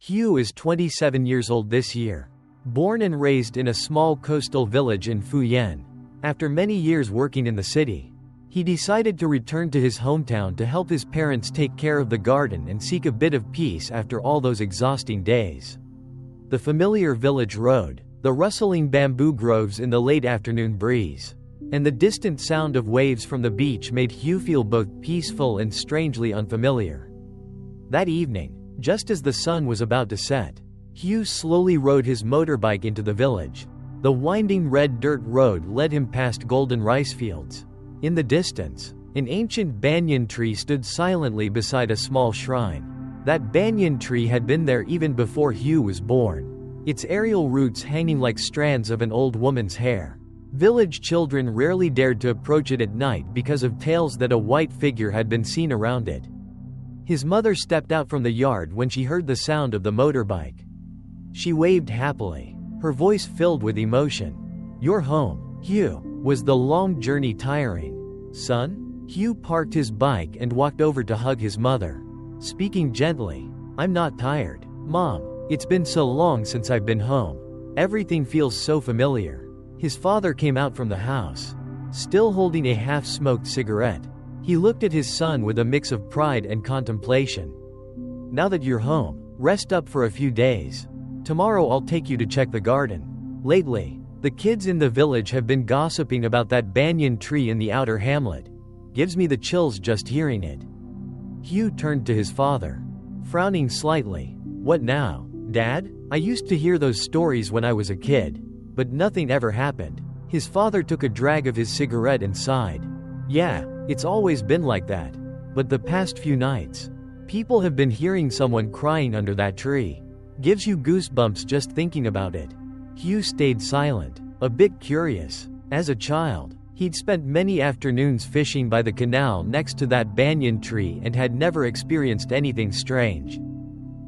Hiếu is 27 years old this year. Born and raised in a small coastal village in Phú Yên. After many years working in the city, he decided to return to his hometown to help his parents take care of the garden and seek a bit of peace after all those exhausting days. The familiar village road, the rustling bamboo groves in the late afternoon breeze, and the distant sound of waves from the beach made Hiếu feel both peaceful and strangely unfamiliar. That evening, just as the sun was about to set, Hiếu slowly rode his motorbike into the village. The winding red dirt road led him past golden rice fields. In the distance, an ancient banyan tree stood silently beside a small shrine. That banyan tree had been there even before Hiếu was born, its aerial roots hanging like strands of an old woman's hair. Village children rarely dared to approach it at night because of tales that a white figure had been seen around it. His mother stepped out from the yard when she heard the sound of the motorbike. She waved happily, her voice filled with emotion. "You're home, Hiếu. Was the long journey tiring, son?" Hiếu parked his bike and walked over to hug his mother, speaking gently. "I'm not tired, Mom. It's been so long since I've been home. Everything feels so familiar." His father came out from the house, still holding a half-smoked cigarette. He looked at his son with a mix of pride and contemplation. "Now that you're home, rest up for a few days. Tomorrow I'll take you to check the garden." Lately, the kids in the village have been gossiping about that banyan tree in the outer hamlet. Gives me the chills just hearing it. Hiếu turned to his father, frowning slightly. "What now, Dad? I used to hear those stories when I was a kid, but nothing ever happened." His father took a drag of his cigarette and sighed. "Yeah, it's always been like that. But the past few nights, people have been hearing someone crying under that tree. Gives you goosebumps just thinking about it." Hiếu stayed silent, a bit curious. As a child, he'd spent many afternoons fishing by the canal next to that banyan tree and had never experienced anything strange.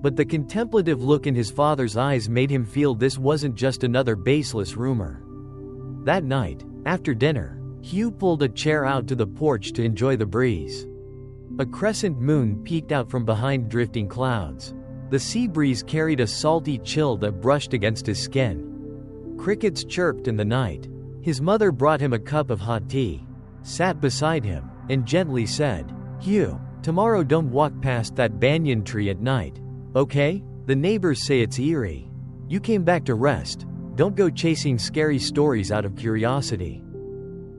But the contemplative look in his father's eyes made him feel this wasn't just another baseless rumor. That night, after dinner, Hiếu pulled a chair out to the porch to enjoy the breeze. A crescent moon peeked out from behind drifting clouds. The sea breeze carried a salty chill that brushed against his skin. Crickets chirped in the night. His mother brought him a cup of hot tea, sat beside him, and gently said, "Hiếu, tomorrow don't walk past that banyan tree at night, okay? The neighbors say it's eerie. You came back to rest. Don't go chasing scary stories out of curiosity."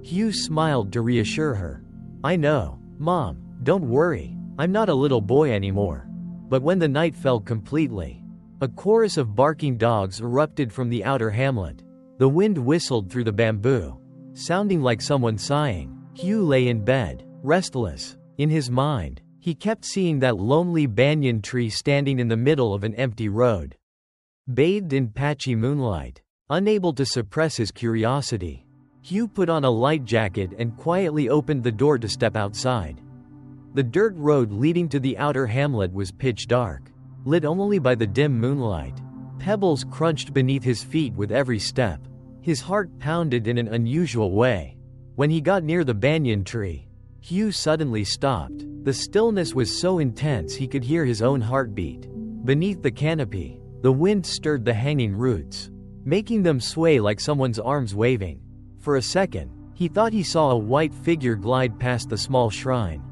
Hiếu smiled to reassure her. "I know, Mom, don't worry. I'm not a little boy anymore." But when the night fell completely, a chorus of barking dogs erupted from the outer hamlet. The wind whistled through the bamboo, sounding like someone sighing. Hiếu lay in bed, restless. In his mind, he kept seeing that lonely banyan tree standing in the middle of an empty road, bathed in patchy moonlight. Unable to suppress his curiosity, Hiếu put on a light jacket and quietly opened the door to step outside. The dirt road leading to the outer hamlet was pitch dark, lit only by the dim moonlight. Pebbles crunched beneath his feet with every step. His heart pounded in an unusual way. When he got near the banyan tree, Hiếu suddenly stopped. The stillness was so intense he could hear his own heartbeat. Beneath the canopy, the wind stirred the hanging roots, making them sway like someone's arms waving. For a second, he thought he saw a white figure glide past the small shrine.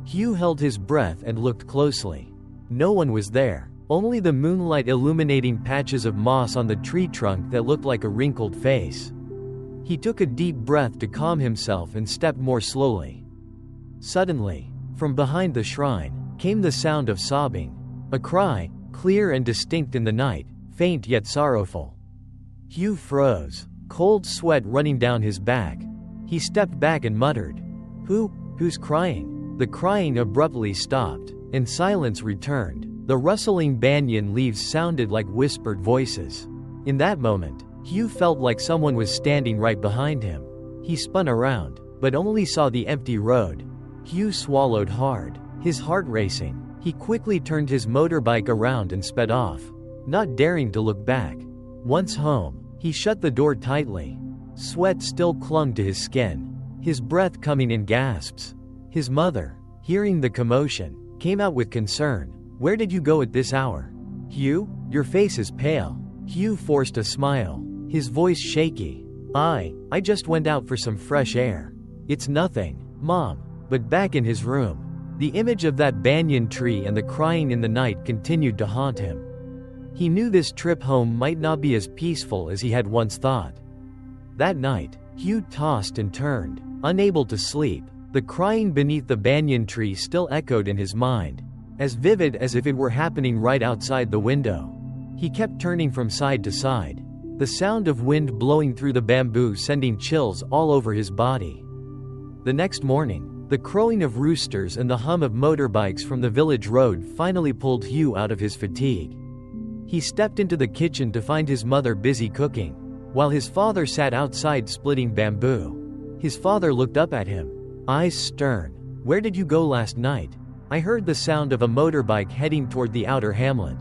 Hiếu held his breath and looked closely. No one was there, only the moonlight illuminating patches of moss on the tree trunk that looked like a wrinkled face. He took a deep breath to calm himself and stepped more slowly. Suddenly, from behind the shrine, came the sound of sobbing. A cry, clear and distinct in the night, faint yet sorrowful. Hiếu froze, cold sweat running down his back. He stepped back and muttered, Who's crying?" The crying abruptly stopped, and silence returned. The rustling banyan leaves sounded like whispered voices. In that moment, Hiếu felt like someone was standing right behind him. He spun around, but only saw the empty road. Hiếu swallowed hard, his heart racing. He quickly turned his motorbike around and sped off, not daring to look back. Once home, he shut the door tightly. Sweat still clung to his skin, his breath coming in gasps. His mother, hearing the commotion, came out with concern. "Where did you go at this hour?" Hiếu, your face is pale. Hiếu forced a smile, his voice shaky. I just went out for some fresh air. It's nothing, Mom. But back in his room, the image of that banyan tree and the crying in the night continued to haunt him. He knew this trip home might not be as peaceful as he had once thought. That night, Hiếu tossed and turned, unable to sleep. The crying beneath the banyan tree still echoed in his mind, as vivid as if it were happening right outside the window. He kept turning from side to side, the sound of wind blowing through the bamboo sending chills all over his body. The next morning, the crowing of roosters and the hum of motorbikes from the village road finally pulled Hiếu out of his fatigue. He stepped into the kitchen to find his mother busy cooking, while his father sat outside splitting bamboo. His father looked up at him, eyes stern. "Where did you go last night?" "I heard the sound of a motorbike heading toward the outer hamlet."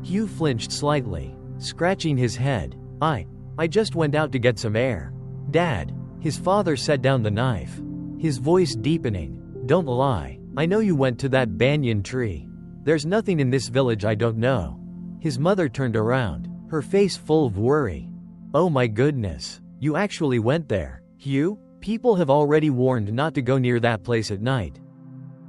Hiếu flinched slightly, scratching his head. I just went out to get some air." "Dad." His father set down the knife, his voice deepening. "Don't lie. I know you went to that banyan tree. There's nothing in this village I don't know." His mother turned around, her face full of worry. "Oh my goodness. You actually went there, Hiếu? People have already warned not to go near that place at night."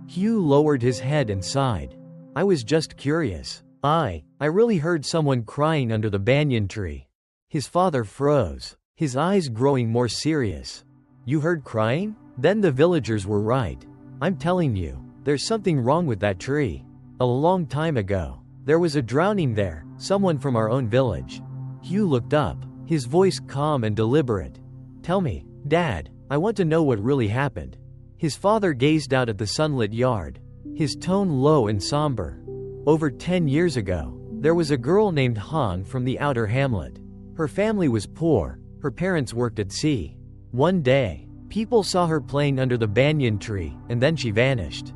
Hiếu lowered his head and sighed. "I was just curious. I really heard someone crying under the banyan tree." His father froze, his eyes growing more serious. "You heard crying? Then the villagers were right. I'm telling you, there's something wrong with that tree. A long time ago, there was a drowning there, someone from our own village." Hiếu looked up, his voice calm and deliberate. "Tell me, Dad, I want to know what really happened." His father gazed out at the sunlit yard, his tone low and somber. "Over 10 years ago, there was a girl named Hạnh from the outer hamlet. Her family was poor, her parents worked at sea. One day, people saw her playing under the banyan tree, and then she vanished.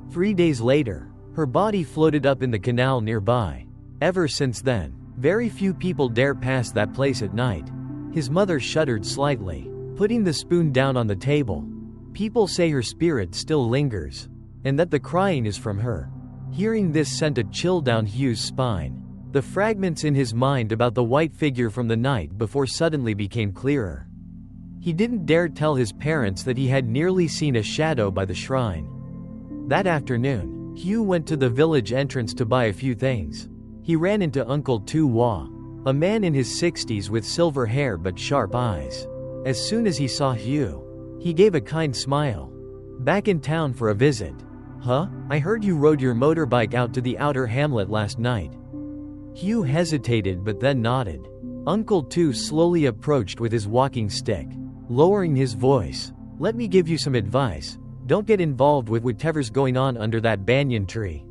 3 days later, her body floated up in the canal nearby. Ever since then, very few people dare pass that place at night." His mother shuddered slightly, putting the spoon down on the table. "People say her spirit still lingers, and that the crying is from her." Hearing this sent a chill down Hiő's spine. The fragments in his mind about the white figure from the night before suddenly became clearer. He didn't dare tell his parents that he had nearly seen a shadow by the shrine. That afternoon, Hiếu went to the village entrance to buy a few things. He ran into Uncle Tu, a man in his 60s with silver hair but sharp eyes. As soon as he saw Hiếu, he gave a kind smile. "Back in town for a visit? Huh? I heard you rode your motorbike out to the outer hamlet last night." Hiếu hesitated but then nodded. Uncle Tu slowly approached with his walking stick, lowering his voice. "Let me give you some advice. Don't get involved with whatever's going on under that banyan tree.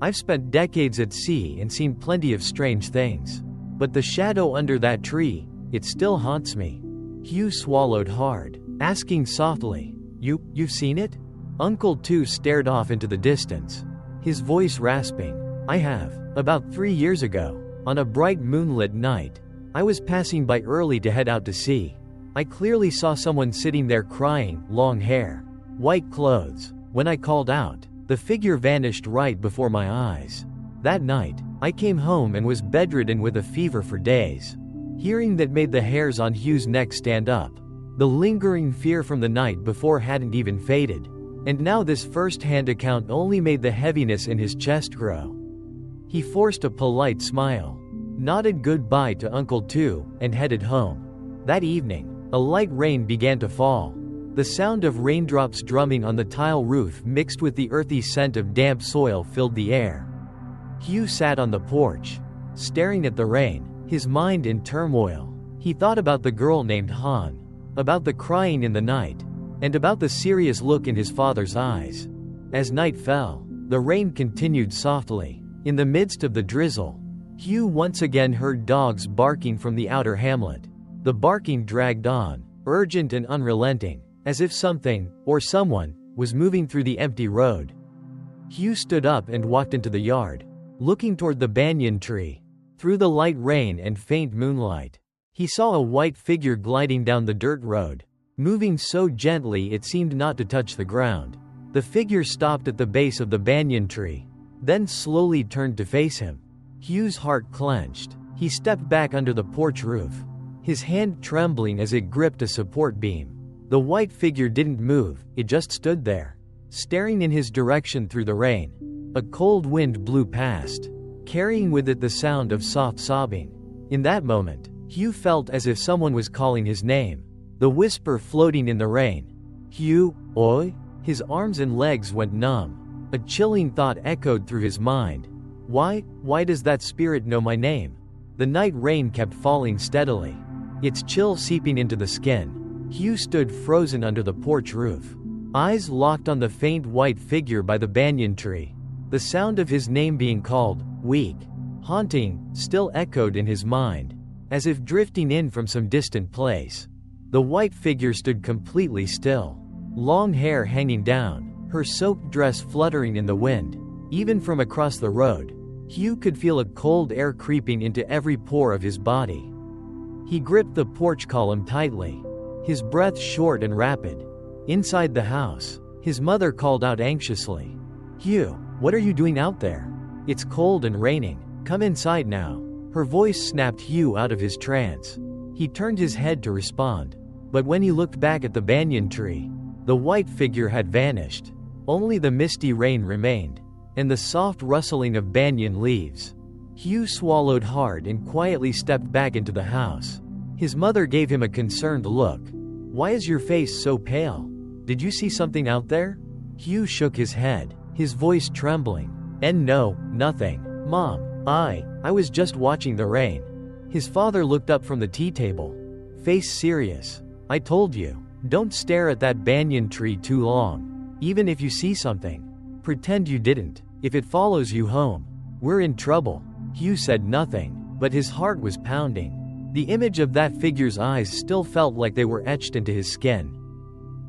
I've spent decades at sea and seen plenty of strange things. But the shadow under that tree, it still haunts me." Hiếu swallowed hard, asking softly, You've seen it?" Uncle Tu stared off into the distance, his voice rasping. "I have. About 3 years ago, on a bright moonlit night, I was passing by early to head out to sea. I clearly saw someone sitting there crying, long hair, white clothes. When I called out, the figure vanished right before my eyes. That night, I came home and was bedridden with a fever for days." Hearing that made the hairs on Hiő's neck stand up. The lingering fear from the night before hadn't even faded, and now this first-hand account only made the heaviness in his chest grow. He forced a polite smile, nodded goodbye to Uncle Tu, and headed home. That evening, a light rain began to fall. The sound of raindrops drumming on the tile roof mixed with the earthy scent of damp soil filled the air. Hiếu sat on the porch, staring at the rain, his mind in turmoil. He thought about the girl named Hạnh, about the crying in the night, and about the serious look in his father's eyes. As night fell, the rain continued softly. In the midst of the drizzle, Hiếu once again heard dogs barking from the outer hamlet. The barking dragged on, urgent and unrelenting, as if something, or someone, was moving through the empty road. Hiếu stood up and walked into the yard, looking toward the banyan tree. Through the light rain and faint moonlight, he saw a white figure gliding down the dirt road, moving so gently it seemed not to touch the ground. The figure stopped at the base of the banyan tree, then slowly turned to face him. Hugh's heart clenched. He stepped back under the porch roof, his hand trembling as it gripped a support beam. The white figure didn't move, it just stood there, staring in his direction through the rain. A cold wind blew past, carrying with it the sound of soft sobbing. In that moment, Hugh felt as if someone was calling his name, the whisper floating in the rain. Hugh, oi? His arms and legs went numb. A chilling thought echoed through his mind. Why does that spirit know my name? The night rain kept falling steadily, its chill seeping into the skin. Hugh stood frozen under the porch roof, eyes locked on the faint white figure by the banyan tree. The sound of his name being called, weak, haunting, still echoed in his mind, as if drifting in from some distant place. The white figure stood completely still, long hair hanging down, her soaked dress fluttering in the wind. Even from across the road, Hugh could feel a cold air creeping into every pore of his body. He gripped the porch column tightly, his breath short and rapid. Inside the house, his mother called out anxiously, "Hugh, what are you doing out there? It's cold and raining, come inside now." Her voice snapped Hugh out of his trance. He turned his head to respond, but when he looked back at the banyan tree, the white figure had vanished. Only the misty rain remained, and the soft rustling of banyan leaves. Hugh swallowed hard and quietly stepped back into the house. His mother gave him a concerned look. "Why is your face so pale? Did you see something out there?" Hugh shook his head, his voice trembling. "And no, nothing, Mom. I was just watching the rain." His father looked up from the tea table, face serious. "I told you, don't stare at that banyan tree too long. Even if you see something, pretend you didn't. If it follows you home, we're in trouble." Hugh said nothing, but his heart was pounding. The image of that figure's eyes still felt like they were etched into his skin.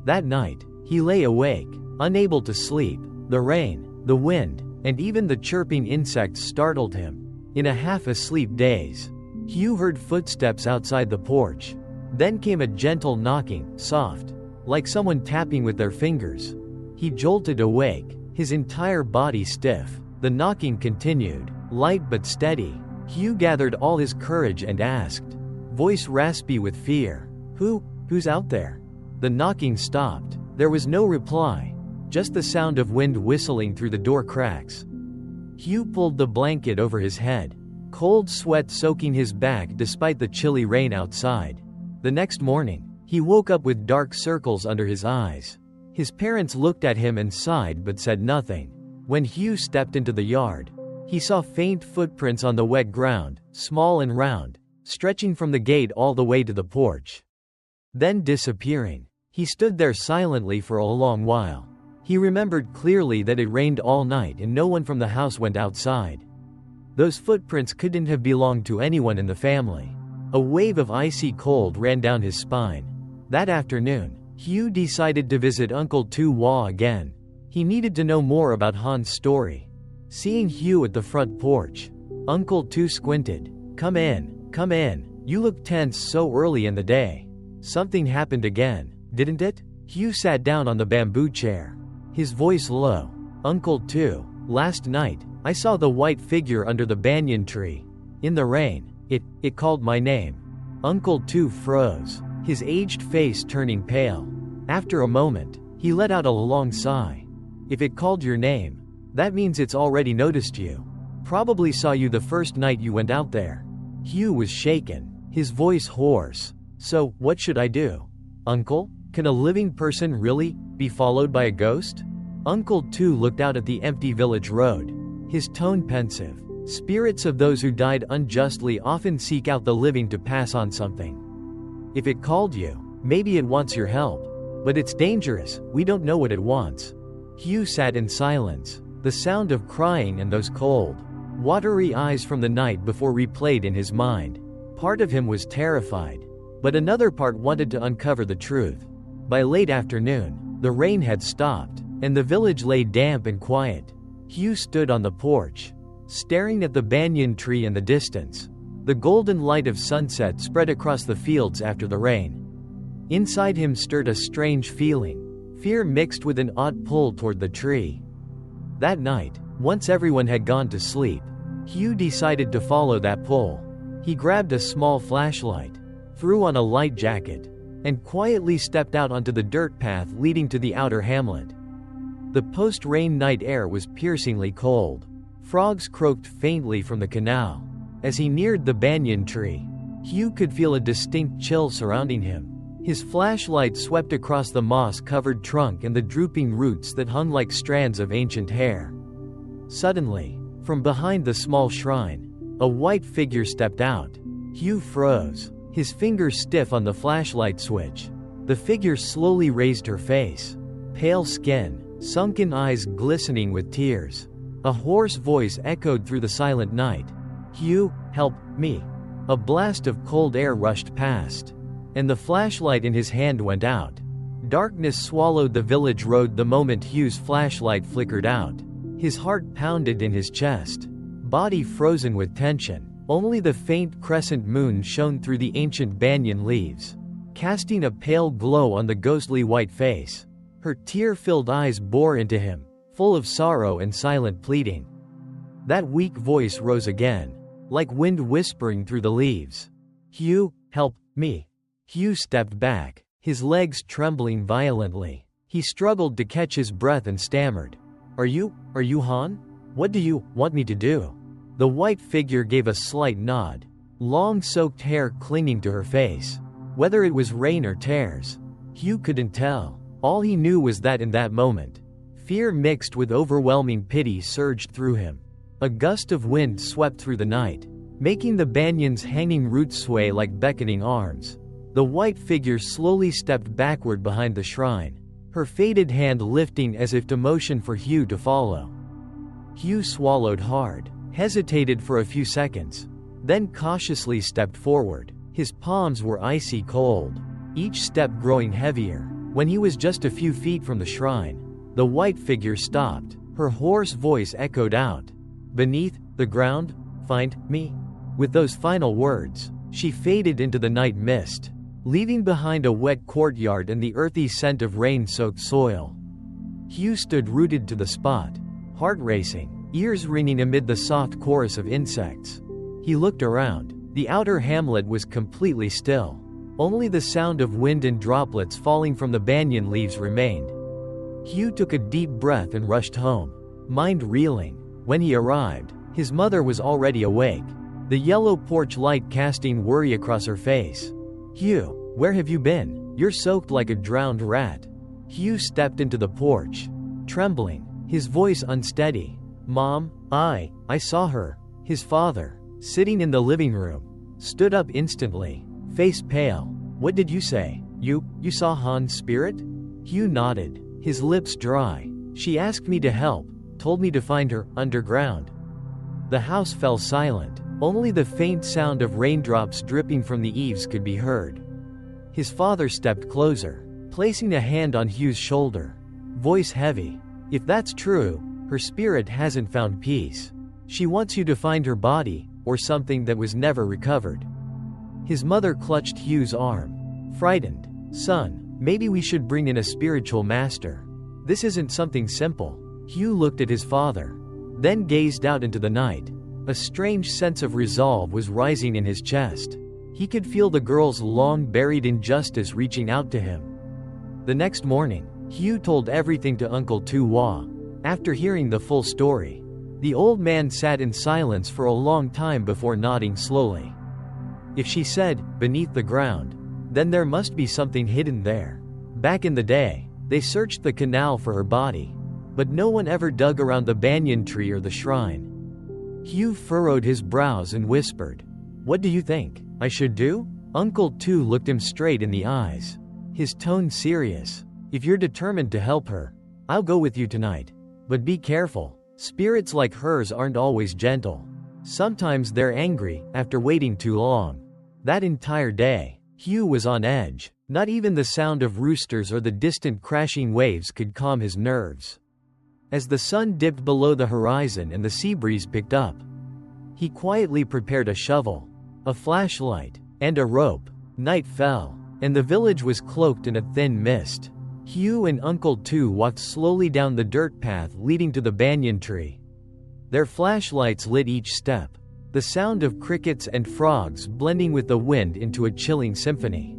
That night, he lay awake, unable to sleep. The rain, the wind, and even the chirping insects startled him. In a half-asleep daze, Hugh heard footsteps outside the porch. Then came a gentle knocking, soft, like someone tapping with their fingers. He jolted awake, his entire body stiff. The knocking continued, light but steady. Hugh gathered all his courage and asked, voice raspy with fear, "Who's out there?" The knocking stopped. There was no reply, just the sound of wind whistling through the door cracks. Hugh pulled the blanket over his head, cold sweat soaking his back despite the chilly rain outside. The next morning, he woke up with dark circles under his eyes. His parents looked at him and sighed but said nothing. When Hugh stepped into the yard, he saw faint footprints on the wet ground, small and round, stretching from the gate all the way to the porch, then disappearing. He stood there silently for a long while. He remembered clearly that it rained all night and no one from the house went outside. Those footprints couldn't have belonged to anyone in the family. A wave of icy cold ran down his spine. That afternoon, Hugh decided to visit Uncle Tu Wah again. He needed to know more about Han's story. Seeing Hugh at the front porch, Uncle Tu squinted. Come in. You look tense so early in the day. Something happened again, didn't it?" Hugh sat down on the bamboo chair, his voice low. "Uncle Tu, last night, I saw the white figure under the banyan tree. In the rain, it called my name." Uncle Tu froze, his aged face turning pale. After a moment, he let out a long sigh. "If it called your name, that means it's already noticed you. Probably saw you the first night you went out there." Hugh was shaken, his voice hoarse. "So, what should I do? Uncle, can a living person really be followed by a ghost?" Uncle Tu looked out at the empty village road, his tone pensive. "Spirits of those who died unjustly often seek out the living to pass on something. If it called you, maybe it wants your help. But it's dangerous, we don't know what it wants." Hugh sat in silence, the sound of crying and those cold, watery eyes from the night before replayed in his mind. Part of him was terrified, but another part wanted to uncover the truth. By late afternoon, the rain had stopped, and the village lay damp and quiet. Hugh stood on the porch, staring at the banyan tree in the distance. The golden light of sunset spread across the fields after the rain. Inside him stirred a strange feeling, fear mixed with an odd pull toward the tree. That night, once everyone had gone to sleep, Hiếu decided to follow that pull. He grabbed a small flashlight, threw on a light jacket, and quietly stepped out onto the dirt path leading to the outer hamlet. The post-rain night air was piercingly cold. Frogs croaked faintly from the canal. As he neared the banyan tree, Hiếu could feel a distinct chill surrounding him. His flashlight swept across the moss-covered trunk and the drooping roots that hung like strands of ancient hair. Suddenly, from behind the small shrine, a white figure stepped out. Hiếu froze, his fingers stiff on the flashlight switch. The figure slowly raised her face. Pale skin, sunken eyes glistening with tears. A hoarse voice echoed through the silent night. "Hiếu, help me." A blast of cold air rushed past, and the flashlight in his hand went out. Darkness swallowed the village road the moment Hiő's flashlight flickered out. His heart pounded in his chest, body frozen with tension. Only the faint crescent moon shone through the ancient banyan leaves, casting a pale glow on the ghostly white face. Her tear-filled eyes bore into him, full of sorrow and silent pleading. That weak voice rose again, like wind whispering through the leaves. "Hiếu, help me." Hiếu stepped back, his legs trembling violently. He struggled to catch his breath and stammered, Are you Han? What do you want me to do?" The white figure gave a slight nod, long soaked hair clinging to her face. Whether it was rain or tears, Hiếu couldn't tell. All he knew was that in that moment, fear mixed with overwhelming pity surged through him. A gust of wind swept through the night, making the banyan's hanging roots sway like beckoning arms. The white figure slowly stepped backward behind the shrine, her faded hand lifting as if to motion for Hiếu to follow. Hiếu swallowed hard, hesitated for a few seconds, then cautiously stepped forward. His palms were icy cold, each step growing heavier. When he was just a few feet from the shrine, the white figure stopped. Her hoarse voice echoed out, "Beneath the ground, find me." With those final words, she faded into the night mist, leaving behind a wet courtyard and the earthy scent of rain-soaked soil. Hiếu stood rooted to the spot, heart racing, ears ringing amid the soft chorus of insects. He looked around. The outer hamlet was completely still. Only the sound of wind and droplets falling from the banyan leaves remained. Hiếu took a deep breath and rushed home, mind reeling. When he arrived, his mother was already awake, the yellow porch light casting worry across her face. "Hiếu, where have you been? You're soaked like a drowned rat." Hiếu stepped into the porch, trembling, his voice unsteady. "Mom, I saw her." His father, sitting in the living room, stood up instantly, face pale. "What did you say? You saw Han's spirit?" Hiếu nodded, his lips dry. "She asked me to help, told me to find her underground." The house fell silent. Only the faint sound of raindrops dripping from the eaves could be heard. His father stepped closer, placing a hand on Hiő's shoulder, voice heavy. "If that's true, her spirit hasn't found peace. She wants you to find her body, or something that was never recovered." His mother clutched Hiő's arm, frightened. "Son, maybe we should bring in a spiritual master. This isn't something simple." Hiếu looked at his father, then gazed out into the night. A strange sense of resolve was rising in his chest. He could feel the girl's long-buried injustice reaching out to him. The next morning, Hiếu told everything to Uncle Tu Wa. After hearing the full story, the old man sat in silence for a long time before nodding slowly. If she said, "beneath the ground," then there must be something hidden there. Back in the day, they searched the canal for her body, but no one ever dug around the banyan tree or the shrine. Hiếu furrowed his brows and whispered, "What do you think I should do?" Uncle Tu looked him straight in the eyes, his tone serious. "If you're determined to help her, I'll go with you tonight. But be careful. Spirits like hers aren't always gentle. Sometimes they're angry after waiting too long." That entire day, Hiếu was on edge. Not even the sound of roosters or the distant crashing waves could calm his nerves. As the sun dipped below the horizon and the sea breeze picked up, he quietly prepared a shovel, a flashlight, and a rope. Night fell, and the village was cloaked in a thin mist. Hiếu and Uncle Tu walked slowly down the dirt path leading to the banyan tree. Their flashlights lit each step, the sound of crickets and frogs blending with the wind into a chilling symphony.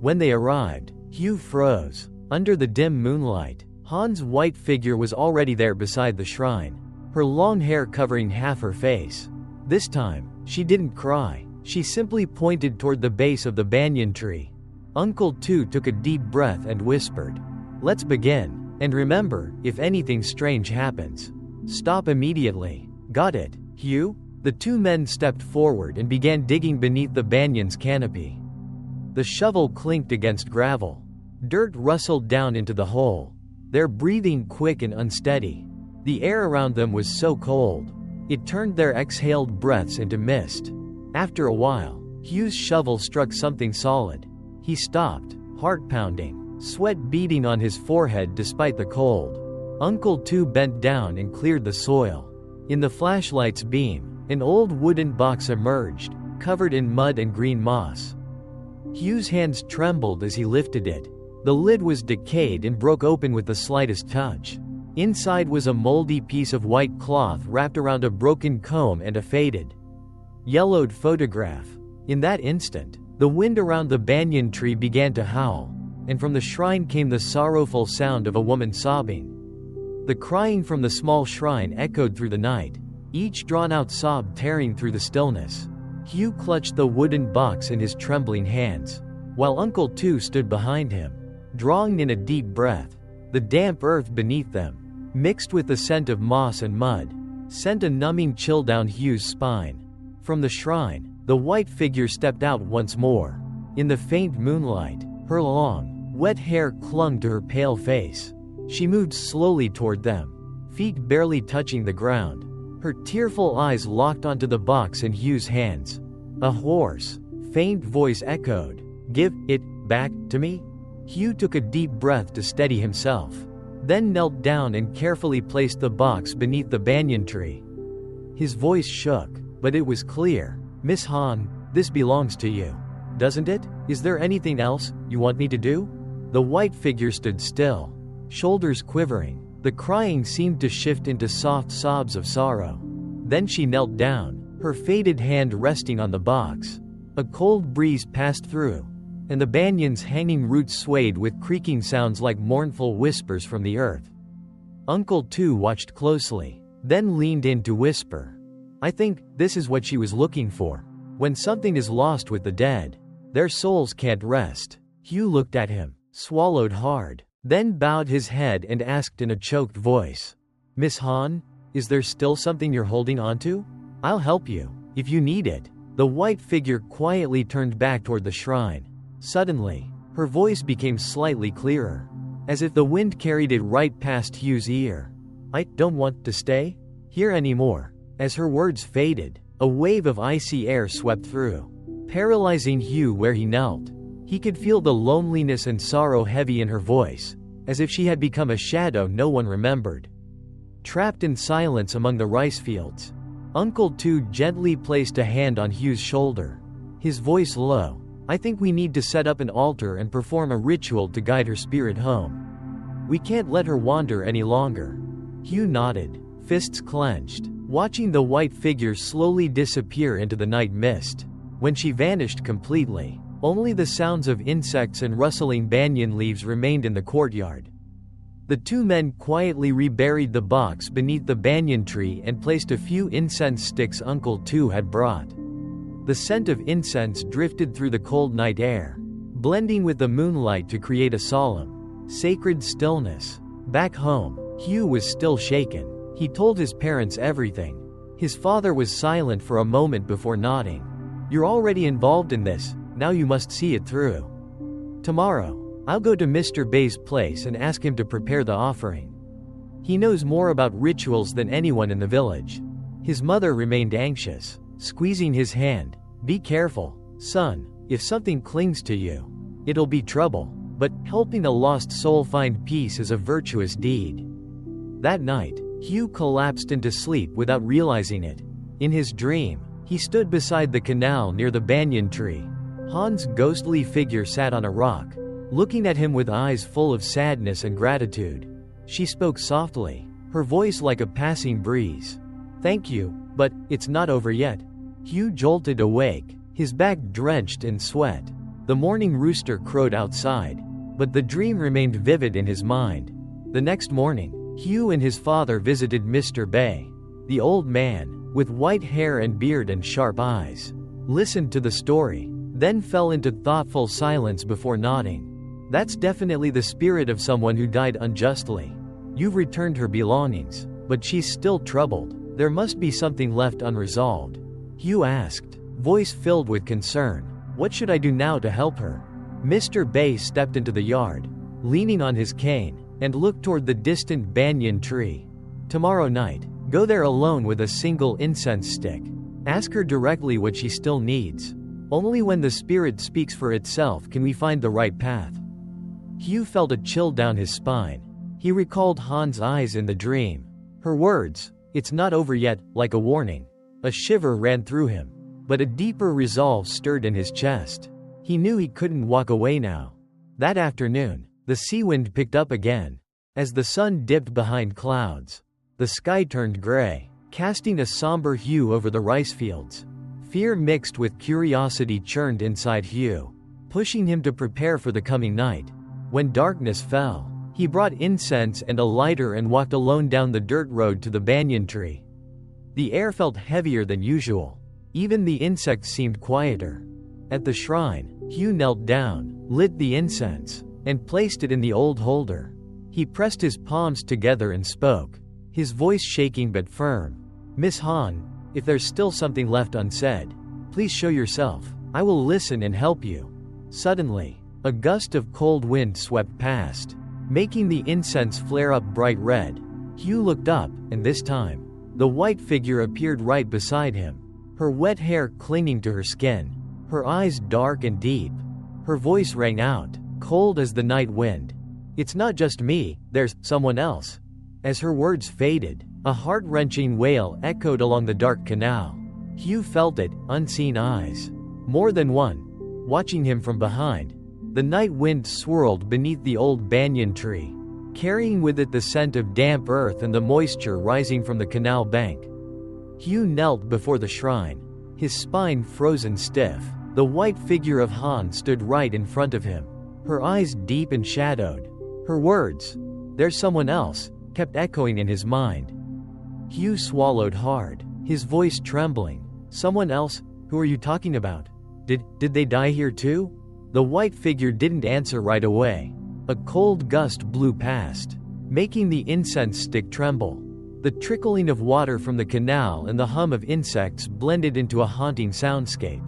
When they arrived, Hiếu froze. Under the dim moonlight, Han's white figure was already there beside the shrine, her long hair covering half her face. This time, she didn't cry, she simply pointed toward the base of the banyan tree. Uncle Tu took a deep breath and whispered, "Let's begin, and remember, if anything strange happens, stop immediately. Got it, Hiếu?" The two men stepped forward and began digging beneath the banyan's canopy. The shovel clinked against gravel. Dirt rustled down into the hole, their breathing quick and unsteady. The air around them was so cold, it turned their exhaled breaths into mist. After a while, Hiő's shovel struck something solid. He stopped, heart pounding, sweat beading on his forehead despite the cold. Uncle Tu bent down and cleared the soil. In the flashlight's beam, an old wooden box emerged, covered in mud and green moss. Hiő's hands trembled as he lifted it. The lid was decayed and broke open with the slightest touch. Inside was a moldy piece of white cloth wrapped around a broken comb and a faded, yellowed photograph. In that instant, the wind around the banyan tree began to howl, and from the shrine came the sorrowful sound of a woman sobbing. The crying from the small shrine echoed through the night, each drawn-out sob tearing through the stillness. Hiếu clutched the wooden box in his trembling hands, while Uncle Tu stood behind him, drawing in a deep breath. The damp earth beneath them, mixed with the scent of moss and mud, sent a numbing chill down Hiő's spine. From the shrine, the white figure stepped out once more. In the faint moonlight, her long, wet hair clung to her pale face. She moved slowly toward them, feet barely touching the ground. Her tearful eyes locked onto the box in Hiő's hands. A hoarse, faint voice echoed, "Give it back to me?" Hiếu took a deep breath to steady himself, then knelt down and carefully placed the box beneath the banyan tree. His voice shook, but it was clear. "Miss Han, this belongs to you, doesn't it? Is there anything else you want me to do?" The white figure stood still, shoulders quivering. The crying seemed to shift into soft sobs of sorrow. Then she knelt down, her faded hand resting on the box. A cold breeze passed through, and the banyan's hanging roots swayed with creaking sounds like mournful whispers from the earth. Uncle Tu watched closely, then leaned in to whisper, "I think this is what she was looking for. When something is lost with the dead, their souls can't rest." Hiếu looked at him, swallowed hard, then bowed his head and asked in a choked voice, "Miss Han, is there still something you're holding onto? I'll help you, if you need it." The white figure quietly turned back toward the shrine. Suddenly, her voice became slightly clearer, as if the wind carried it right past Hiő's ear. "I don't want to stay here anymore." As her words faded, a wave of icy air swept through, paralyzing Hiếu where he knelt. He could feel the loneliness and sorrow heavy in her voice, as if she had become a shadow no one remembered. Trapped in silence among the rice fields, Uncle Tu gently placed a hand on Hiő's shoulder, his voice low. "I think we need to set up an altar and perform a ritual to guide her spirit home. We can't let her wander any longer." Hiếu nodded, fists clenched, watching the white figure slowly disappear into the night mist. When she vanished completely, only the sounds of insects and rustling banyan leaves remained in the courtyard. The two men quietly reburied the box beneath the banyan tree and placed a few incense sticks Uncle Tu had brought. The scent of incense drifted through the cold night air, blending with the moonlight to create a solemn, sacred stillness. Back home, Hiếu was still shaken. He told his parents everything. His father was silent for a moment before nodding. "You're already involved in this, now you must see it through. Tomorrow, I'll go to Mr. Bay's place and ask him to prepare the offering. He knows more about rituals than anyone in the village." His mother remained anxious, squeezing his hand. "Be careful, son. If something clings to you, it'll be trouble. But helping a lost soul find peace is a virtuous deed." That night, Hiếu collapsed into sleep without realizing it. In his dream, he stood beside the canal near the banyan tree. Han's ghostly figure sat on a rock, looking at him with eyes full of sadness and gratitude. She spoke softly, her voice like a passing breeze. Thank you, but it's not over yet. Hiếu jolted awake, his back drenched in sweat. The morning rooster crowed outside, but the dream remained vivid in his mind. The next morning, Hiếu and his father visited Mr. Bay. The old man, with white hair and beard and sharp eyes, listened to the story, then fell into thoughtful silence before nodding. That's definitely the spirit of someone who died unjustly. You've returned her belongings, but she's still troubled. There must be something left unresolved. Hiếu asked, voice filled with concern. What should I do now to help her? Mr. Bay stepped into the yard, leaning on his cane, and looked toward the distant banyan tree. Tomorrow night, go there alone with a single incense stick. Ask her directly what she still needs. Only when the spirit speaks for itself can we find the right path. Hiếu felt a chill down his spine. He recalled Han's eyes in the dream. Her words, "It's not over yet," like a warning. A shiver ran through him, but a deeper resolve stirred in his chest. He knew he couldn't walk away now. That afternoon, the sea wind picked up again. As the sun dipped behind clouds, the sky turned gray, casting a somber hue over the rice fields. Fear mixed with curiosity churned inside Hiếu, pushing him to prepare for the coming night. When darkness fell, he brought incense and a lighter and walked alone down the dirt road to the banyan tree. The air felt heavier than usual. Even the insects seemed quieter. At the shrine, Hiếu knelt down, lit the incense, and placed it in the old holder. He pressed his palms together and spoke, his voice shaking but firm. Miss Han, if there's still something left unsaid, please show yourself. I will listen and help you. Suddenly, a gust of cold wind swept past, making the incense flare up bright red. Hiếu looked up, and this time, the white figure appeared right beside him, her wet hair clinging to her skin, her eyes dark and deep. Her voice rang out, cold as the night wind. It's not just me, there's someone else. As her words faded, a heart-wrenching wail echoed along the dark canal. Hiếu felt it, unseen eyes. More than one, watching him from behind. The night wind swirled beneath the old banyan tree, carrying with it the scent of damp earth and the moisture rising from the canal bank. Hiếu knelt before the shrine, his spine frozen stiff. The white figure of Han stood right in front of him, her eyes deep and shadowed. Her words, "There's someone else," kept echoing in his mind. Hiếu swallowed hard, his voice trembling. Someone else? Who are you talking about? Did they die here too? The white figure didn't answer right away. A cold gust blew past, making the incense stick tremble. The trickling of water from the canal and the hum of insects blended into a haunting soundscape.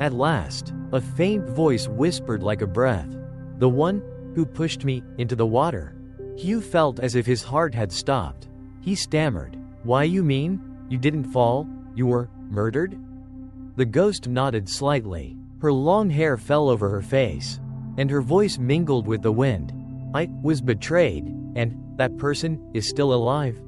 At last, a faint voice whispered like a breath. The one who pushed me into the water. Hiếu felt as if his heart had stopped. He stammered, "Why, you mean? You didn't fall? You were murdered?" The ghost nodded slightly. Her long hair fell over her face, and her voice mingled with the wind. "I was betrayed, and that person is still alive."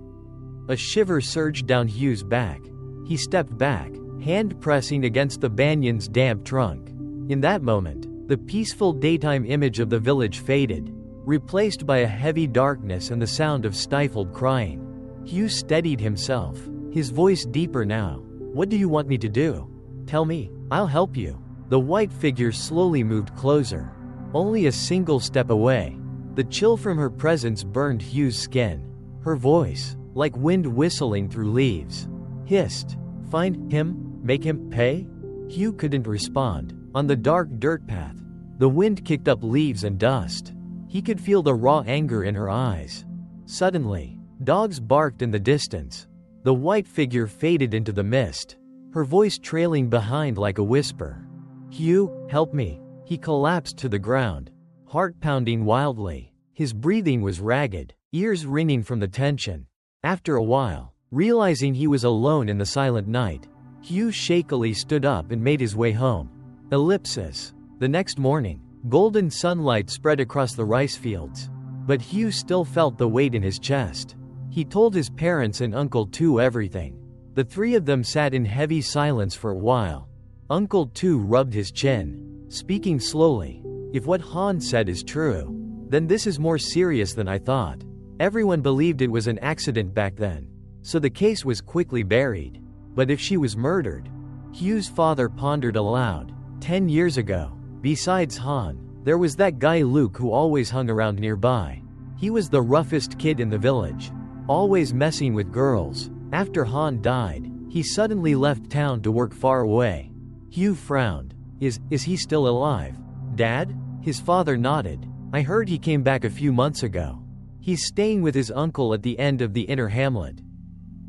A shiver surged down Hiő's back. He stepped back, hand pressing against the banyan's damp trunk. In that moment, the peaceful daytime image of the village faded, replaced by a heavy darkness and the sound of stifled crying. Hiếu steadied himself, his voice deeper now. "What do you want me to do? Tell me, I'll help you." The white figure slowly moved closer, only a single step away. The chill from her presence burned Hiő's skin. Her voice, like wind whistling through leaves, hissed, "Find him, make him pay?" Hiếu couldn't respond. On the dark dirt path, the wind kicked up leaves and dust. He could feel the raw anger in her eyes. Suddenly, dogs barked in the distance. The white figure faded into the mist, her voice trailing behind like a whisper. "Hiếu, help me." He collapsed to the ground, heart pounding wildly. His breathing was ragged, ears ringing from the tension. After a while, realizing he was alone in the silent night, Hiếu shakily stood up and made his way home. Ellipsis. The next morning, golden sunlight spread across the rice fields, but Hiếu still felt the weight in his chest. He told his parents and Uncle Tu everything. The three of them sat in heavy silence for a while. Uncle Tu rubbed his chin, speaking slowly. "If what Han said is true, then this is more serious than I thought. Everyone believed it was an accident back then. so the case was quickly buried. But if she was murdered? Hieu's father pondered aloud. 10 years ago, besides Han, there was that guy Luke who always hung around nearby. He was the roughest kid in the village, always messing with girls. After Han died, he suddenly left town to work far away. Hieu frowned. Is he still alive? Dad? His father nodded. I heard he came back a few months ago. He's staying with his uncle at the end of the inner hamlet.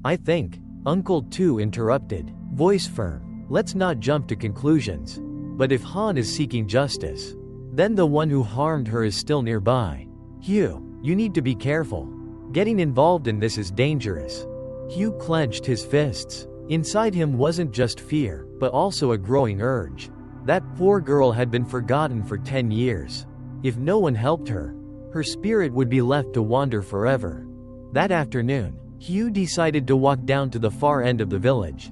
I think. Uncle too interrupted, voice firm. Let's not jump to conclusions. But if Han is seeking justice, then the one who harmed her is still nearby. Hieu, you need to be careful. Getting involved in this is dangerous. Hieu clenched his fists. Inside him wasn't just fear, but also a growing urge. That poor girl had been forgotten for 10 years. If no one helped her, her spirit would be left to wander forever. That afternoon, Hieu decided to walk down to the far end of the village.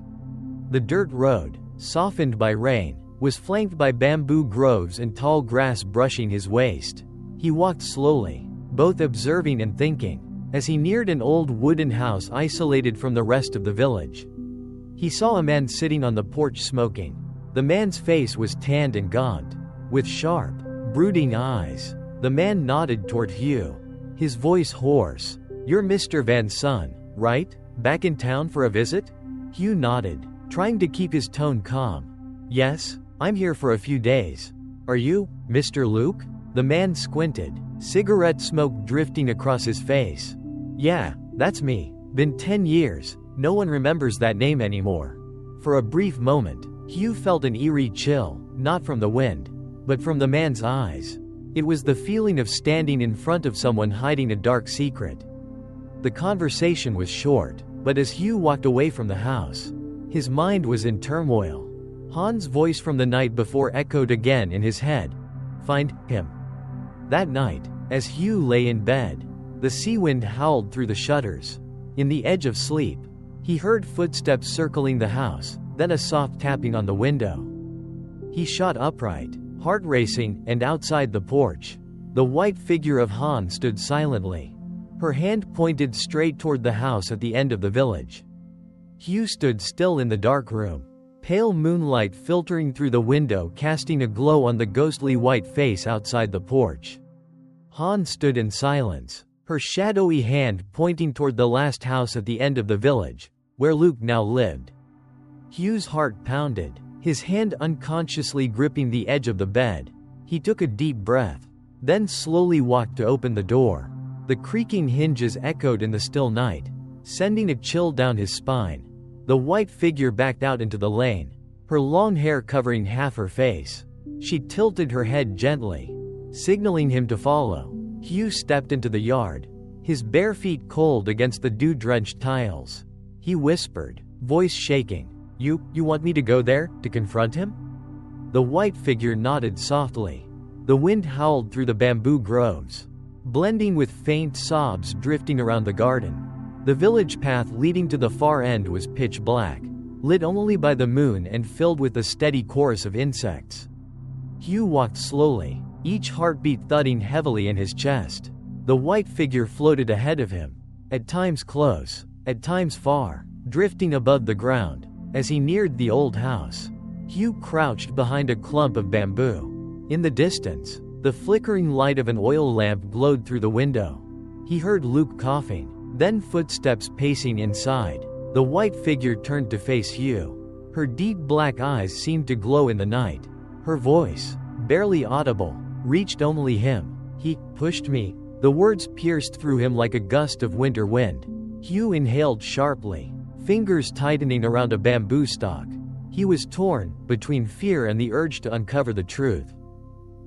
The dirt road, softened by rain, was flanked by bamboo groves and tall grass brushing his waist. He walked slowly, both observing and thinking, as he neared an old wooden house isolated from the rest of the village. He saw a man sitting on the porch smoking. The man's face was tanned and gaunt, with sharp, brooding eyes. The man nodded toward Hieu, his voice hoarse. You're Mr. Van's son, right? Back in town for a visit? Hieu nodded, trying to keep his tone calm. Yes, I'm here for a few days. Are you, Mr. Luke? The man squinted, cigarette smoke drifting across his face. Yeah, that's me. Been 10 years. No one remembers that name anymore. For a brief moment, Hieu felt an eerie chill, not from the wind, but from the man's eyes. It was the feeling of standing in front of someone hiding a dark secret. The conversation was short, but as Hieu walked away from the house, his mind was in turmoil. Han's voice from the night before echoed again in his head. Find him. That night, as Hieu lay in bed, the sea wind howled through the shutters. In the edge of sleep, he heard footsteps circling the house, then a soft tapping on the window. He shot upright, heart racing, and outside the porch, the white figure of Han stood silently. Her hand pointed straight toward the house at the end of the village. Hieu stood still in the dark room, pale moonlight filtering through the window casting a glow on the ghostly white face outside the porch. Han stood in silence, her shadowy hand pointing toward the last house at the end of the village, where Luke now lived. Hieu's heart pounded, his hand unconsciously gripping the edge of the bed. He took a deep breath, then slowly walked to open the door. The creaking hinges echoed in the still night, sending a chill down his spine. The white figure backed out into the lane, her long hair covering half her face. She tilted her head gently, signaling him to follow. Hieu stepped into the yard, his bare feet cold against the dew-drenched tiles. He whispered, voice shaking, You want me to go there, to confront him? The white figure nodded softly. The wind howled through the bamboo groves, blending with faint sobs drifting around the garden. The village path leading to the far end was pitch black, lit only by the moon and filled with a steady chorus of insects. Hieu walked slowly, each heartbeat thudding heavily in his chest. The white figure floated ahead of him, at times close, at times far, drifting above the ground. As he neared the old house, Hieu crouched behind a clump of bamboo. In the distance, the flickering light of an oil lamp glowed through the window. He heard Luke coughing, then footsteps pacing inside. The white figure turned to face Hieu. Her deep black eyes seemed to glow in the night. Her voice, barely audible, reached only him. He pushed me. The words pierced through him like a gust of winter wind. Hieu inhaled sharply, fingers tightening around a bamboo stalk. He was torn between fear and the urge to uncover the truth.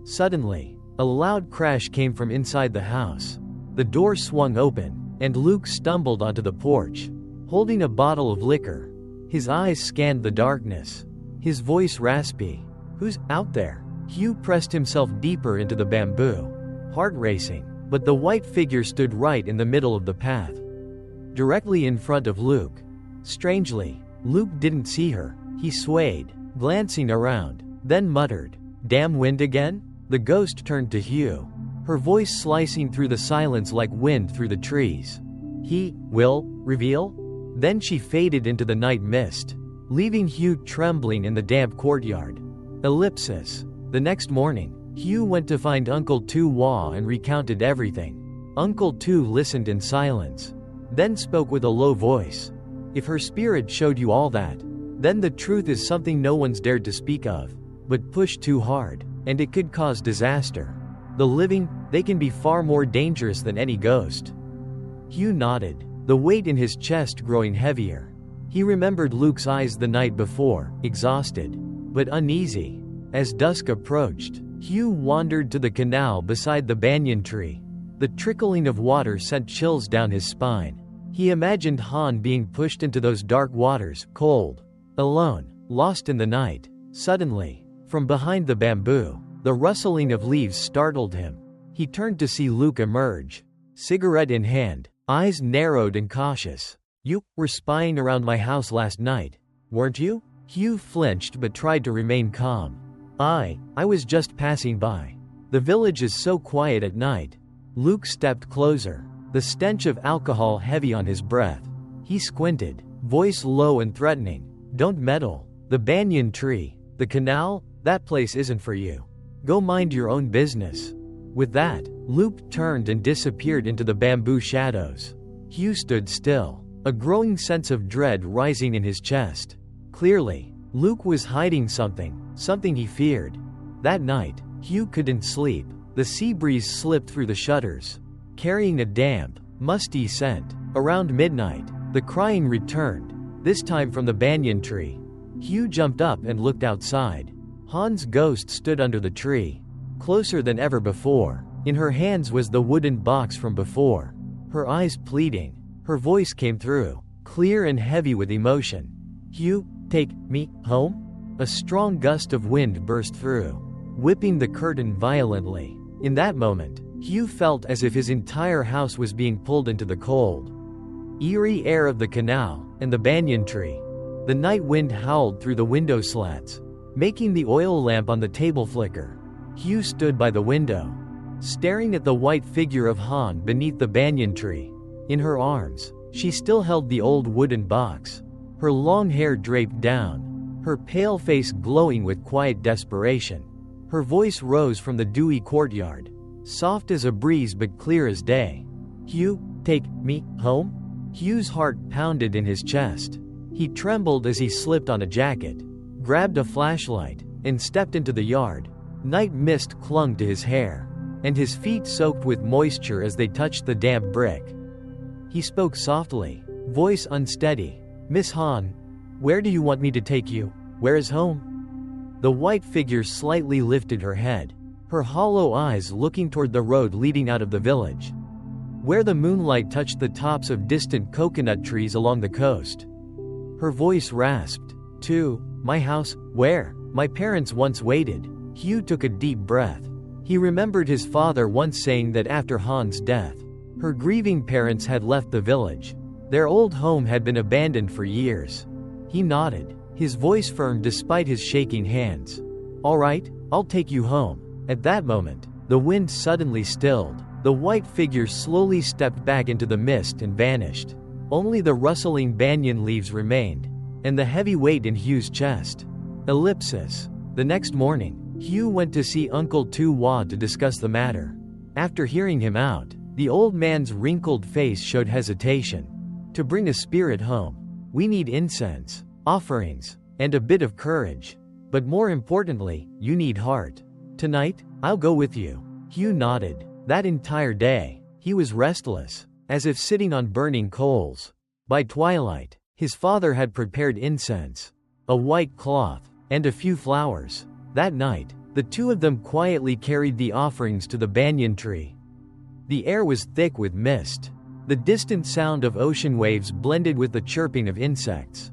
Suddenly, a loud crash came from inside the house. The door swung open, and Luke stumbled onto the porch, holding a bottle of liquor. His eyes scanned the darkness, his voice raspy. Who's out there? Hieu pressed himself deeper into the bamboo, heart racing, but the white figure stood right in the middle of the path, directly in front of Luke. Strangely, Luke didn't see her. He swayed, glancing around, then muttered, Damn wind again? The ghost turned to Hieu, her voice slicing through the silence like wind through the trees. He will reveal? Then she faded into the night mist, leaving Hiếu trembling in the damp courtyard. Ellipsis. The next morning, Hiếu went to find Uncle Tu Wa and recounted everything. Uncle Tu listened in silence, then spoke with a low voice. If her spirit showed you all that, then the truth is something no one's dared to speak of, but push too hard, and it could cause disaster. The living, they can be far more dangerous than any ghost. Hiếu nodded, the weight in his chest growing heavier. He remembered Luke's eyes the night before, exhausted, but uneasy. As dusk approached, Hiếu wandered to the canal beside the banyan tree. The trickling of water sent chills down his spine. He imagined Han being pushed into those dark waters, cold, alone, lost in the night. Suddenly, from behind the bamboo, the rustling of leaves startled him. He turned to see Luke emerge, cigarette in hand, eyes narrowed and cautious. You were spying around my house last night, weren't you? Hiếu flinched but tried to remain calm. I was just passing by. The village is so quiet at night. Luke stepped closer, the stench of alcohol heavy on his breath. He squinted, voice low and threatening. Don't meddle. The banyan tree, the canal, that place isn't for you. Go mind your own business. With that, Luke turned and disappeared into the bamboo shadows. Hiếu stood still, a growing sense of dread rising in his chest. Clearly, Luke was hiding something he feared. That night, Hiếu couldn't sleep. The sea breeze slipped through the shutters, carrying a damp, musty scent. Around midnight, the crying returned, this time from the banyan tree. Hiếu jumped up and looked outside. Han's ghost stood under the tree, closer than ever before. In her hands was the wooden box from before, her eyes pleading. Her voice came through, clear and heavy with emotion. Hiếu, take me home? A strong gust of wind burst through, whipping the curtain violently. In that moment, Hiếu felt as if his entire house was being pulled into the cold, eerie air of the canal and the banyan tree. The night wind howled through the window slats, making the oil lamp on the table flicker. Hiếu stood by the window, staring at the white figure of Han beneath the banyan tree. In her arms, she still held the old wooden box, her long hair draped down, her pale face glowing with quiet desperation. Her voice rose from the dewy courtyard, soft as a breeze but clear as day. Hiếu, take me home? Hiő's heart pounded in his chest. He trembled as he slipped on a jacket, grabbed a flashlight, and stepped into the yard. Night mist clung to his hair, and his feet soaked with moisture as they touched the damp brick. He spoke softly, voice unsteady. Miss Han, where do you want me to take you? Where is home? The white figure slightly lifted her head, her hollow eyes looking toward the road leading out of the village, where the moonlight touched the tops of distant coconut trees along the coast. Her voice rasped, to my house, where my parents once waited. Hiếu took a deep breath. He remembered his father once saying that after Han's death, her grieving parents had left the village. Their old home had been abandoned for years. He nodded, his voice firm despite his shaking hands. All right, I'll take you home. At that moment, the wind suddenly stilled. The white figure slowly stepped back into the mist and vanished. Only the rustling banyan leaves remained, and the heavy weight in Hiő's chest. Ellipsis. The next morning, Hiếu went to see Uncle Tu Wa to discuss the matter. After hearing him out, the old man's wrinkled face showed hesitation. To bring a spirit home, we need incense, offerings, and a bit of courage. But more importantly, you need heart. Tonight, I'll go with you. Hiếu nodded. That entire day, he was restless, as if sitting on burning coals. By twilight, his father had prepared incense, a white cloth, and a few flowers. That night, the two of them quietly carried the offerings to the banyan tree. The air was thick with mist. The distant sound of ocean waves blended with the chirping of insects.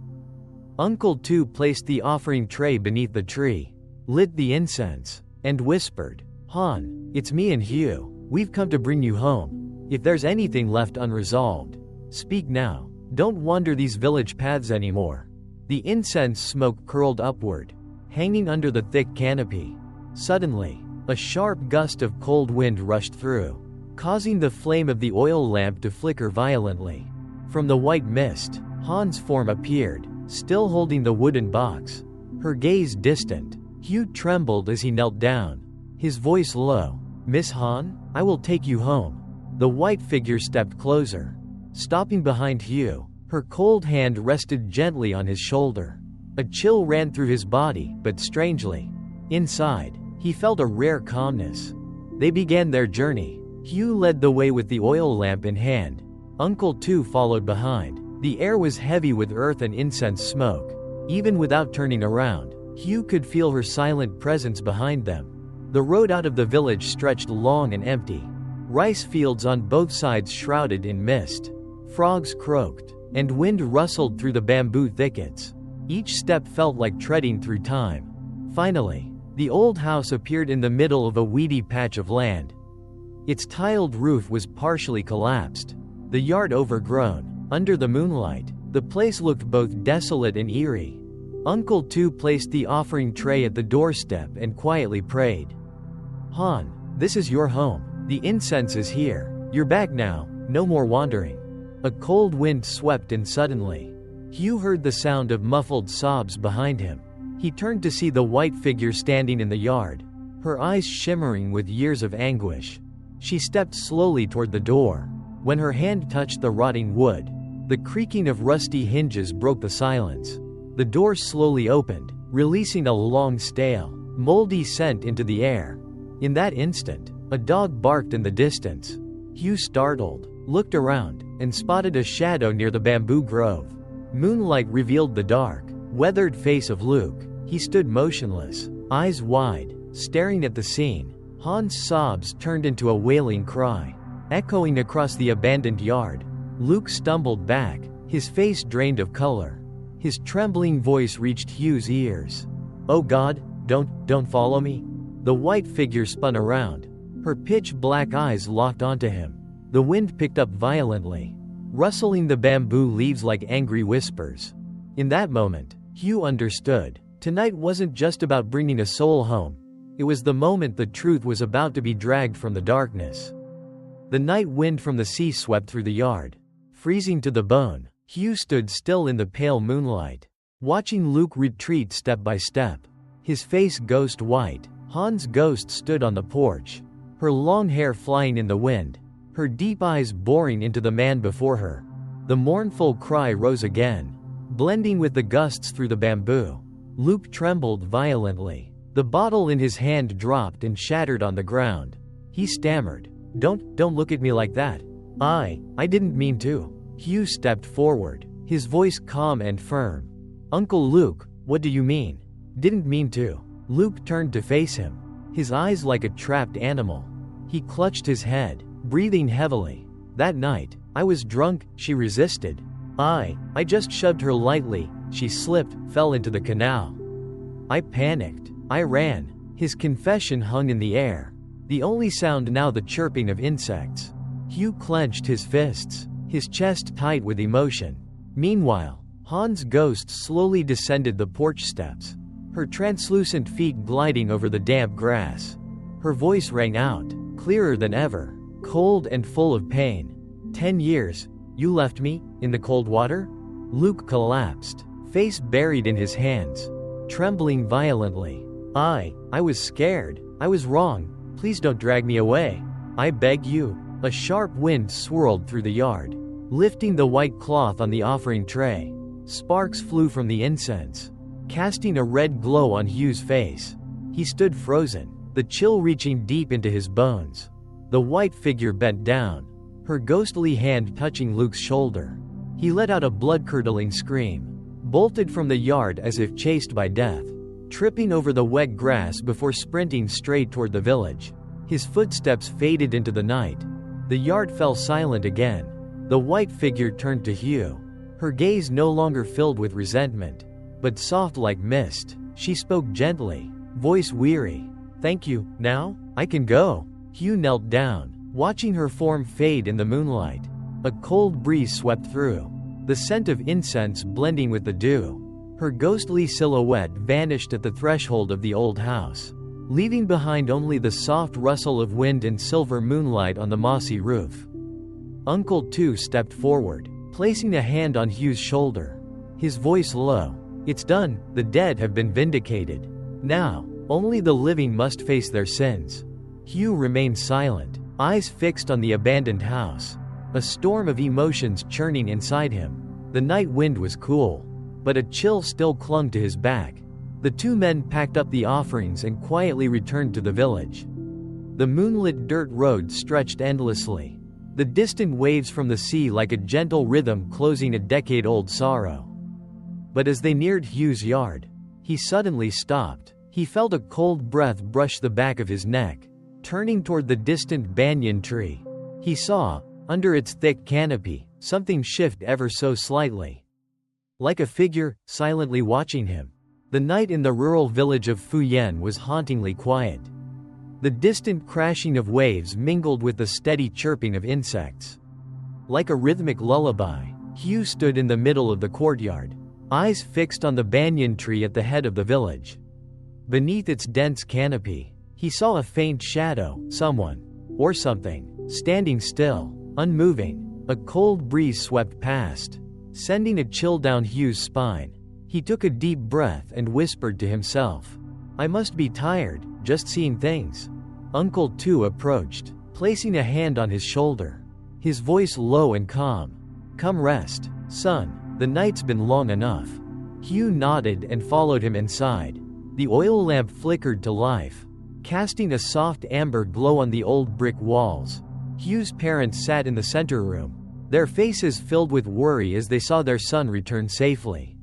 Uncle Tu placed the offering tray beneath the tree, lit the incense, and whispered, Han, it's me and Hiếu. We've come to bring you home. If there's anything left unresolved, speak now. Don't wander these village paths anymore. The incense smoke curled upward, hanging under the thick canopy. Suddenly, a sharp gust of cold wind rushed through, causing the flame of the oil lamp to flicker violently. From the white mist, Han's form appeared, still holding the wooden box. Her gaze distant. Hiếu trembled as he knelt down. His voice low. "Miss Han, I will take you home." The white figure stepped closer. Stopping behind Hiếu, her cold hand rested gently on his shoulder. A chill ran through his body, but strangely, inside, he felt a rare calmness. They began their journey. Hiếu led the way with the oil lamp in hand. Uncle Tu followed behind. The air was heavy with earth and incense smoke. Even without turning around, Hiếu could feel her silent presence behind them. The road out of the village stretched long and empty. Rice fields on both sides shrouded in mist. Frogs croaked, and wind rustled through the bamboo thickets. Each step felt like treading through time. Finally, the old house appeared in the middle of a weedy patch of land. Its tiled roof was partially collapsed, the yard overgrown. Under the moonlight, the place looked both desolate and eerie. Uncle Tu placed the offering tray at the doorstep and quietly prayed. "Han, this is your home. The incense is here. You're back now, no more wandering." A cold wind swept in suddenly. Hiếu heard the sound of muffled sobs behind him. He turned to see the white figure standing in the yard, her eyes shimmering with years of anguish. She stepped slowly toward the door. When her hand touched the rotting wood, the creaking of rusty hinges broke the silence. The door slowly opened, releasing a long, stale, moldy scent into the air. In that instant, a dog barked in the distance. Hiếu, startled, looked around, and spotted a shadow near the bamboo grove. Moonlight revealed the dark, weathered face of Luke. He stood motionless, eyes wide, staring at the scene. Han's sobs turned into a wailing cry, echoing across the abandoned yard. Luke stumbled back, his face drained of color. His trembling voice reached Hiő's ears. "Oh God, don't follow me." The white figure spun around. Her pitch-black eyes locked onto him. The wind picked up violently, rustling the bamboo leaves like angry whispers. In that moment, Hiếu understood. Tonight wasn't just about bringing a soul home. It was the moment the truth was about to be dragged from the darkness. The night wind from the sea swept through the yard. Freezing to the bone, Hiếu stood still in the pale moonlight, watching Luke retreat step by step. His face ghost white, Han's ghost stood on the porch, her long hair flying in the wind, her deep eyes boring into the man before her. The mournful cry rose again, blending with the gusts through the bamboo. Luke trembled violently. The bottle in his hand dropped and shattered on the ground. He stammered, Don't look at me like that. I didn't mean to." Hiếu stepped forward, his voice calm and firm. "Uncle Luke, what do you mean?" "Didn't mean to." Luke turned to face him, his eyes like a trapped animal. He clutched his head, breathing heavily. "That night, I was drunk," she resisted. I just shoved her lightly." She slipped, fell into the canal. "I panicked. I ran." His confession hung in the air, the only sound now the chirping of insects. Hiếu clenched his fists, his chest tight with emotion. Meanwhile, Han's ghost slowly descended the porch steps, her translucent feet gliding over the damp grass. Her voice rang out, clearer than ever, cold and full of pain. 10 years, you left me, in the cold water?" Luke collapsed, face buried in his hands, trembling violently. I was scared. I was wrong. Please don't drag me away. I beg you." A sharp wind swirled through the yard, lifting the white cloth on the offering tray. Sparks flew from the incense, casting a red glow on Hiő's face. He stood frozen, the chill reaching deep into his bones. The white figure bent down, her ghostly hand touching Luke's shoulder. He let out a blood-curdling scream, bolted from the yard as if chased by death, tripping over the wet grass before sprinting straight toward the village. His footsteps faded into the night. The yard fell silent again. The white figure turned to Hiếu, her gaze no longer filled with resentment, but soft like mist. She spoke gently, voice weary. "Thank you, now, I can go." Hiếu knelt down, watching her form fade in the moonlight. A cold breeze swept through, the scent of incense blending with the dew. Her ghostly silhouette vanished at the threshold of the old house, leaving behind only the soft rustle of wind and silver moonlight on the mossy roof. Uncle Tu stepped forward, placing a hand on Hugh's shoulder. His voice low. "It's done, the dead have been vindicated. Now, only the living must face their sins." Hugh remained silent, eyes fixed on the abandoned house. A storm of emotions churning inside him. The night wind was cool, but a chill still clung to his back. The two men packed up the offerings and quietly returned to the village. The moonlit dirt road stretched endlessly, the distant waves from the sea like a gentle rhythm closing a decade-old sorrow. But as they neared Hugh's yard, he suddenly stopped. He felt a cold breath brush the back of his neck. Turning toward the distant banyan tree, he saw, under its thick canopy, something shift ever so slightly. Like a figure, silently watching him. The night in the rural village of Fuyen was hauntingly quiet. The distant crashing of waves mingled with the steady chirping of insects. Like a rhythmic lullaby, Hugh stood in the middle of the courtyard, eyes fixed on the banyan tree at the head of the village. Beneath its dense canopy, he saw a faint shadow, someone, or something, standing still, unmoving. A cold breeze swept past, sending a chill down Hugh's spine. He took a deep breath and whispered to himself, "I must be tired, just seeing things." Uncle Tu approached, placing a hand on his shoulder, his voice low and calm. "Come rest, son, the night's been long enough." Hugh nodded and followed him inside. The oil lamp flickered to life, casting a soft amber glow on the old brick walls. Hugh's parents sat in the center room, their faces filled with worry as they saw their son return safely.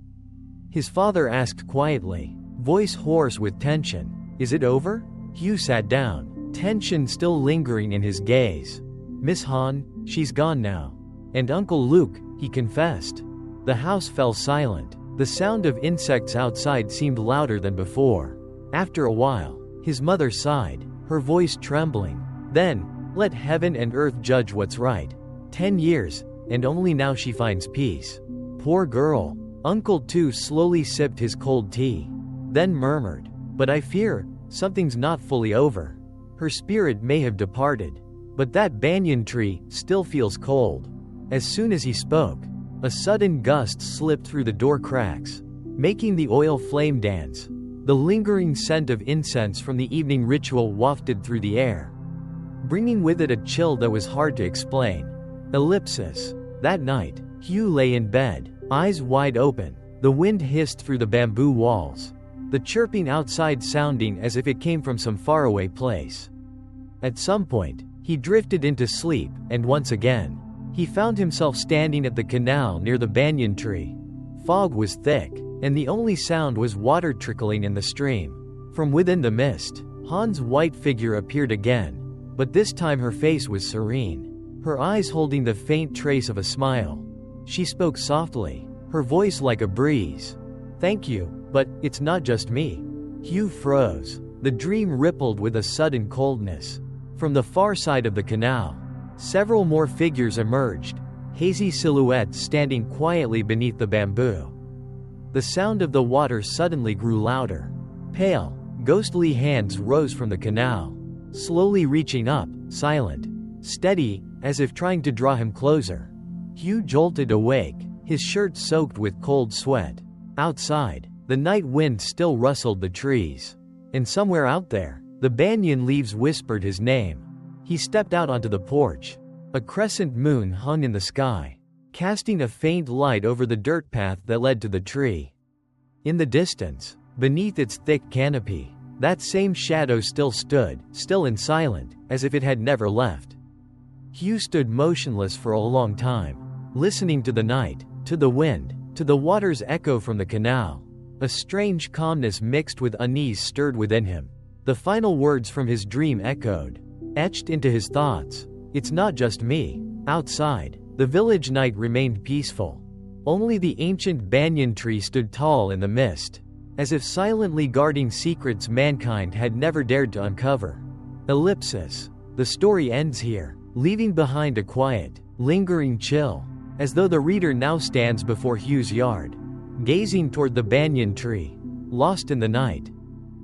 His father asked quietly, voice hoarse with tension, "Is it over?" Hugh sat down, tension still lingering in his gaze. "Miss Han, she's gone now. And Uncle Luke," he confessed. The house fell silent. The sound of insects outside seemed louder than before. After a while, his mother sighed, her voice trembling. "Then, let heaven and earth judge what's right. 10 years, and only now she finds peace. Poor girl." Uncle Tu slowly sipped his cold tea, then murmured, "But I fear, something's not fully over. Her spirit may have departed. But that banyan tree still feels cold." As soon as he spoke, a sudden gust slipped through the door cracks, making the oil flame dance. The lingering scent of incense from the evening ritual wafted through the air, bringing with it a chill that was hard to explain. Ellipsis. That night, Hugh lay in bed, eyes wide open. The wind hissed through the bamboo walls, the chirping outside sounding as if it came from some faraway place. At some point, he drifted into sleep, and once again, he found himself standing at the canal near the banyan tree. Fog was thick, and the only sound was water trickling in the stream. From within the mist, Han's white figure appeared again, but this time her face was serene, her eyes holding the faint trace of a smile. She spoke softly, her voice like a breeze. "Thank you, but it's not just me." Hugh froze. The dream rippled with a sudden coldness. From the far side of the canal, several more figures emerged, hazy silhouettes standing quietly beneath the bamboo. The sound of the water suddenly grew louder. Pale, ghostly hands rose from the canal, slowly reaching up, silent, steady, as if trying to draw him closer. Hugh jolted awake, his shirt soaked with cold sweat. Outside, the night wind still rustled the trees. And somewhere out there, the banyan leaves whispered his name. He stepped out onto the porch. A crescent moon hung in the sky, casting a faint light over the dirt path that led to the tree. In the distance, beneath its thick canopy, that same shadow still stood, still and silent, as if it had never left. Hugh stood motionless for a long time, listening to the night, to the wind, to the water's echo from the canal. A strange calmness mixed with unease stirred within him. The final words from his dream echoed, etched into his thoughts. "It's not just me." Outside, the village night remained peaceful. Only the ancient banyan tree stood tall in the mist, as if silently guarding secrets mankind had never dared to uncover. Ellipsis. The story ends here, leaving behind a quiet, lingering chill, as though the reader now stands before Hugh's yard, gazing toward the banyan tree, lost in the night.